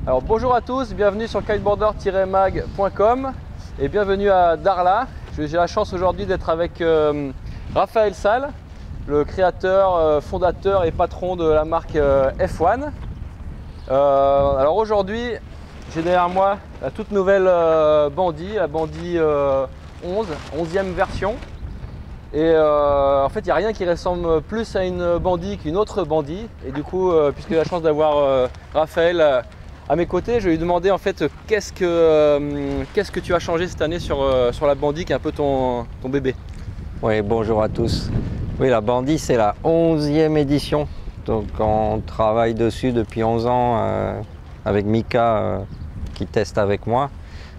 Alors bonjour à tous, bienvenue sur kiteboarder-mag.com et bienvenue à Darla. J'ai la chance aujourd'hui d'être avec Raphaël Sall, le créateur, fondateur et patron de la marque F1. Alors aujourd'hui, j'ai derrière moi la toute nouvelle Bandit, la Bandit 11e version. Et en fait, il n'y a rien qui ressemble plus à une Bandit qu'une autre Bandit. Et du coup, puisque j'ai la chance d'avoir Raphaël à mes côtés, je vais lui demander en fait qu'est-ce que tu as changé cette année sur la Bandit qui est un peu ton bébé. Oui, bonjour à tous. Oui, la Bandit, c'est la 11e édition. Donc on travaille dessus depuis 11 ans avec Mika qui teste avec moi.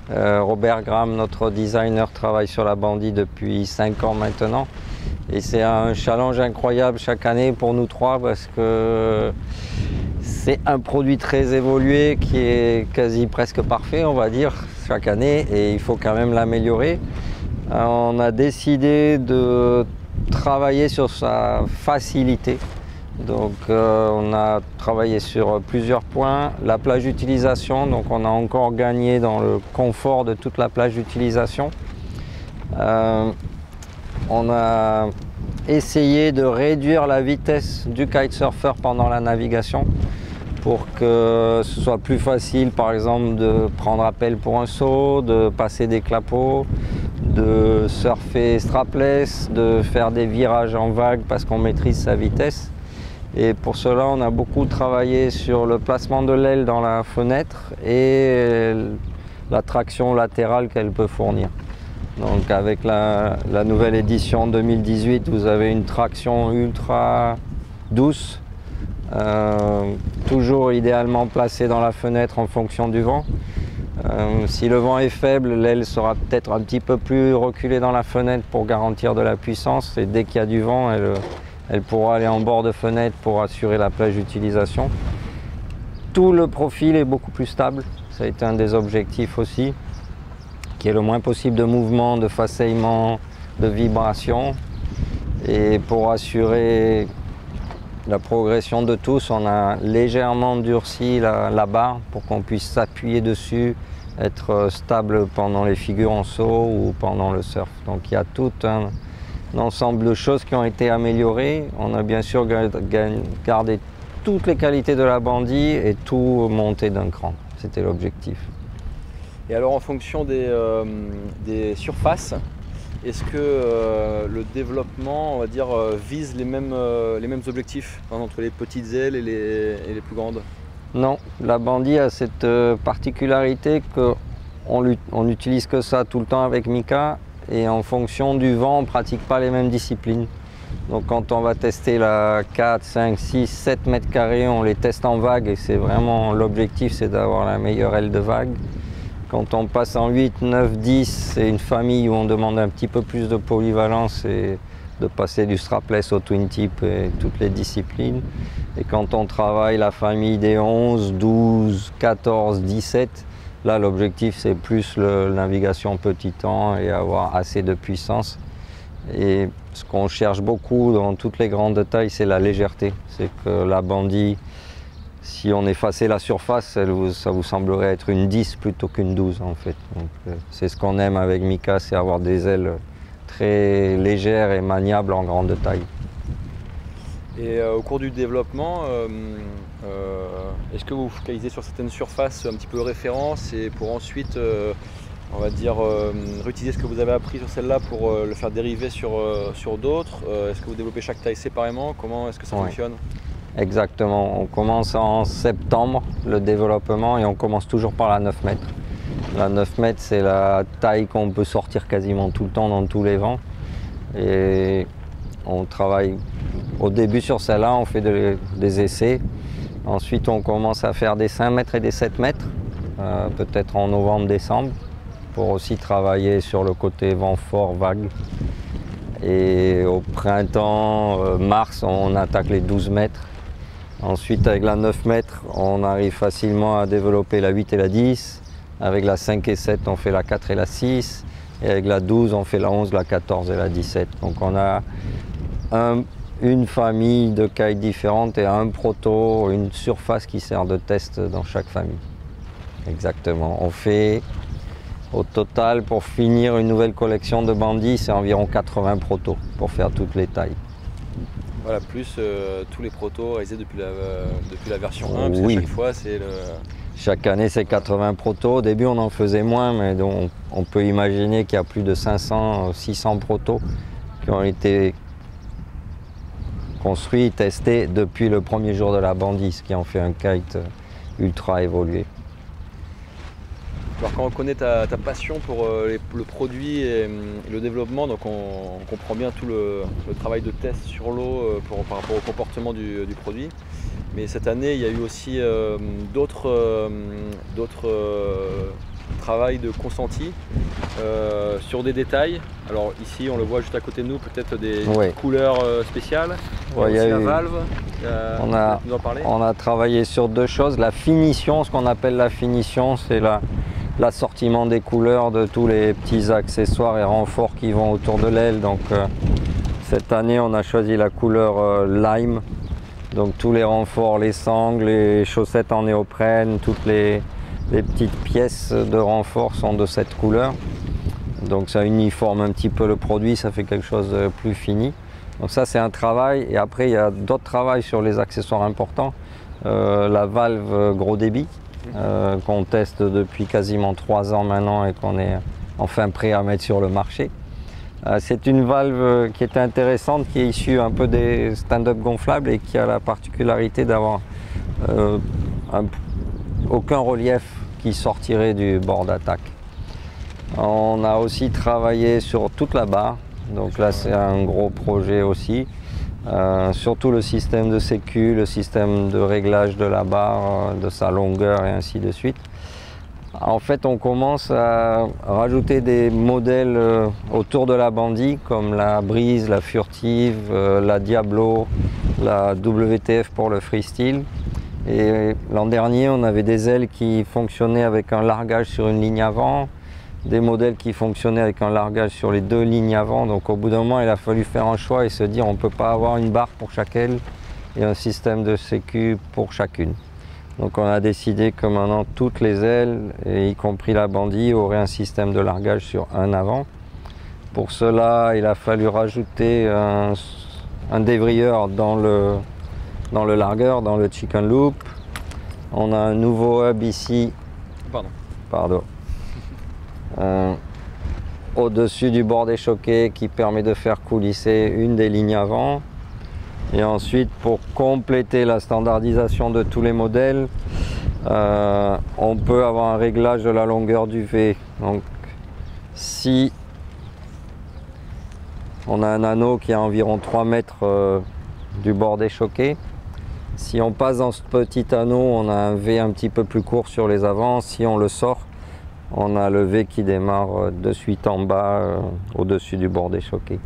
Robert Graham, notre designer, travaille sur la Bandit depuis 5 ans maintenant. Et c'est un challenge incroyable chaque année pour nous trois parce que c'est un produit très évolué qui est quasi presque parfait, on va dire, chaque année. Et il faut quand même l'améliorer. On a décidé de travailler sur sa facilité. Donc on a travaillé sur plusieurs points. La plage d'utilisation, donc on a encore gagné dans le confort de toute la plage d'utilisation. On a essayé de réduire la vitesse du kitesurfer pendant la navigation pour que ce soit plus facile, par exemple, de prendre appel pour un saut, de passer des clapots, de surfer strapless, de faire des virages en vague parce qu'on maîtrise sa vitesse. Et pour cela, on a beaucoup travaillé sur le placement de l'aile dans la fenêtre et la traction latérale qu'elle peut fournir. Donc avec la nouvelle édition 2018, vous avez une traction ultra douce, toujours idéalement placée dans la fenêtre en fonction du vent. Si le vent est faible, l'aile sera peut-être un petit peu plus reculée dans la fenêtre pour garantir de la puissance. Et dès qu'il y a du vent, elle pourra aller en bord de fenêtre pour assurer la plage d'utilisation. Tout le profil est beaucoup plus stable. Ça a été un des objectifs aussi. Qu'il y ait le moins possible de mouvement, de facellement, de vibration. Et pour assurer la progression de tous, on a légèrement durci la barre pour qu'on puisse s'appuyer dessus, être stable pendant les figures en saut ou pendant le surf. Donc il y a tout un ensemble de choses qui ont été améliorées. On a bien sûr gardé toutes les qualités de la Bandit et tout monté d'un cran. C'était l'objectif. Et alors en fonction des surfaces, est-ce que le développement, on va dire, vise les mêmes objectifs entre les petites ailes et les plus grandes? Non, la Bandit a cette particularité qu'on n'utilise que ça tout le temps avec Mika. Et en fonction du vent, on ne pratique pas les mêmes disciplines. Donc quand on va tester la 4, 5, 6, 7 mètres carrés, on les teste en vague et c'est vraiment l'objectif, c'est d'avoir la meilleure aile de vague. Quand on passe en 8, 9, 10, c'est une famille où on demande un petit peu plus de polyvalence et de passer du strapless au twin tip et toutes les disciplines. Et quand on travaille la famille des 11, 12, 14, 17, là, l'objectif, c'est plus la navigation petit temps et avoir assez de puissance. Et ce qu'on cherche beaucoup dans toutes les grandes tailles, c'est la légèreté. C'est que la Bandit, si on effaçait la surface, ça vous semblerait être une 10 plutôt qu'une 12 en fait. C'est ce qu'on aime avec Mika, c'est avoir des ailes très légères et maniables en grande taille. Et au cours du développement, est-ce que vous vous focalisez sur certaines surfaces un petit peu référence et pour ensuite, on va dire, réutiliser ce que vous avez appris sur celle-là pour le faire dériver sur d'autres? Est-ce que vous développez chaque taille séparément? Comment est-ce que ça fonctionne? Exactement, on commence en septembre le développement et on commence toujours par la 9 mètres. La 9 mètres, c'est la taille qu'on peut sortir quasiment tout le temps dans tous les vents. Et on travaille au début sur celle-là, on fait des essais. Ensuite, on commence à faire des 5 mètres et des 7 mètres, peut-être en novembre-décembre, pour aussi travailler sur le côté vent fort, vague. Et au printemps, mars, on attaque les 12 mètres. Ensuite, avec la 9 mètres, on arrive facilement à développer la 8 et la 10. Avec la 5 et 7, on fait la 4 et la 6. Et avec la 12, on fait la 11, la 14 et la 17. Donc on a une famille de kites différentes et un proto, une surface qui sert de test dans chaque famille. exactement. On fait au total, pour finir une nouvelle collection de bandits, c'est environ 80 protos pour faire toutes les tailles. Voilà, plus tous les protos réalisés depuis la version 1, parce Oui. qu'à chaque fois c'est le... Chaque année, c'est 80 protos. Au début, on en faisait moins, mais donc, on peut imaginer qu'il y a plus de 500, 600 protos qui ont été construits, testés depuis le premier jour de la bandit, ce qui en fait un kite ultra évolué. Alors quand on connaît ta passion pour le produit et le développement, donc on comprend bien tout le travail de test sur l'eau par rapport au comportement du produit. Mais cette année, il y a eu aussi d'autres travails de consenti sur des détails. Alors ici, on le voit juste à côté de nous, peut-être des couleurs spéciales. Ouais, il y a aussi la valve. On a travaillé sur deux choses. La finition, ce qu'on appelle la finition, c'est l'assortiment des couleurs de tous les petits accessoires et renforts qui vont autour de l'aile. Donc cette année, on a choisi la couleur lime. Donc tous les renforts, les sangles, les chaussettes en néoprène, toutes les petites pièces de renfort sont de cette couleur. Donc ça uniforme un petit peu le produit, ça fait quelque chose de plus fini. Donc ça c'est un travail, et après il y a d'autres travails sur les accessoires importants. La valve gros débit qu'on teste depuis quasiment 3 ans maintenant et qu'on est enfin prêt à mettre sur le marché. C'est une valve qui est intéressante, qui est issue un peu des stand-up gonflables et qui a la particularité d'avoir aucun relief qui sortirait du bord d'attaque. On a aussi travaillé sur toute la barre, donc là c'est un gros projet aussi. Surtout le système de sécu, le système de réglage de la barre, de sa longueur et ainsi de suite. En fait, on commence à rajouter des modèles autour de la bandit, comme la Brise, la Furtive, la Diablo, la WTF pour le freestyle. Et l'an dernier, on avait des ailes qui fonctionnaient avec un largage sur une ligne avant, des modèles qui fonctionnaient avec un largage sur les 2 lignes avant. Donc au bout d'un moment, il a fallu faire un choix et se dire on ne peut pas avoir une barre pour chaque aile et un système de sécu pour chacune. Donc on a décidé que maintenant toutes les ailes, et y compris la bandit, auraient un système de largage sur un avant. Pour cela, il a fallu rajouter un dévrilleur dans le largueur, dans le chicken loop. On a un nouveau hub ici. Pardon. Au-dessus du bord échoqué qui permet de faire coulisser une des lignes avant. Et ensuite, pour compléter la standardisation de tous les modèles, on peut avoir un réglage de la longueur du V. Donc, si on a un anneau qui est à environ 3 mètres du bord échoqué, si on passe dans ce petit anneau, on a un V un petit peu plus court sur les avants. Si on le sort, on a le V qui démarre de suite en bas, au-dessus du bord échoqué.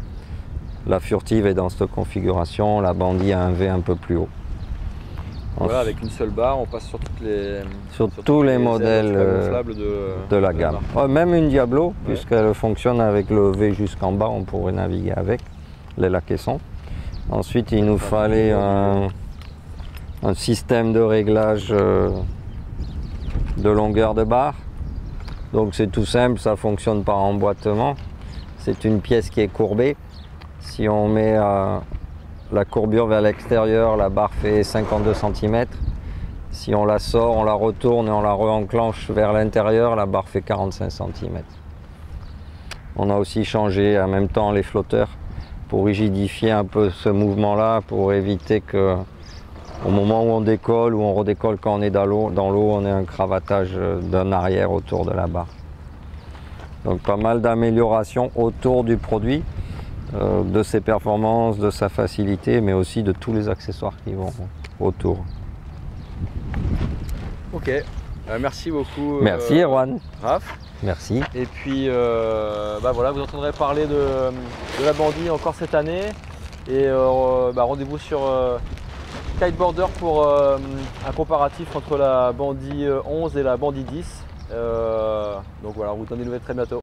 La Furtive est dans cette configuration, la bandit a un V un peu plus haut. Voilà, avec une seule barre, on passe sur tous les modèles de la gamme. Même une Diablo, puisqu'elle fonctionne avec le V jusqu'en bas, on pourrait naviguer avec les lacaissons. Ensuite, il nous fallait un système de réglage de longueur de barre. Donc c'est tout simple, ça fonctionne par emboîtement. C'est une pièce qui est courbée. Si on met la courbure vers l'extérieur, la barre fait 52 cm. Si on la sort, on la retourne et on la re-enclenche vers l'intérieur, la barre fait 45 cm. On a aussi changé en même temps les flotteurs pour rigidifier un peu ce mouvement-là, pour éviter que au moment où on décolle ou on redécolle quand on est dans l'eau, on ait un cravatage d'un arrière autour de la barre. Donc pas mal d'améliorations autour du produit. De ses performances, de sa facilité, mais aussi de tous les accessoires qui vont autour. Ok, merci beaucoup. Merci Erwan. Raph. Merci. Et puis voilà, vous entendrez parler de la bandit encore cette année. Et rendez-vous sur Kiteboarder pour un comparatif entre la bandit 11 et la bandit 10. Donc voilà, on vous donne des nouvelles très bientôt.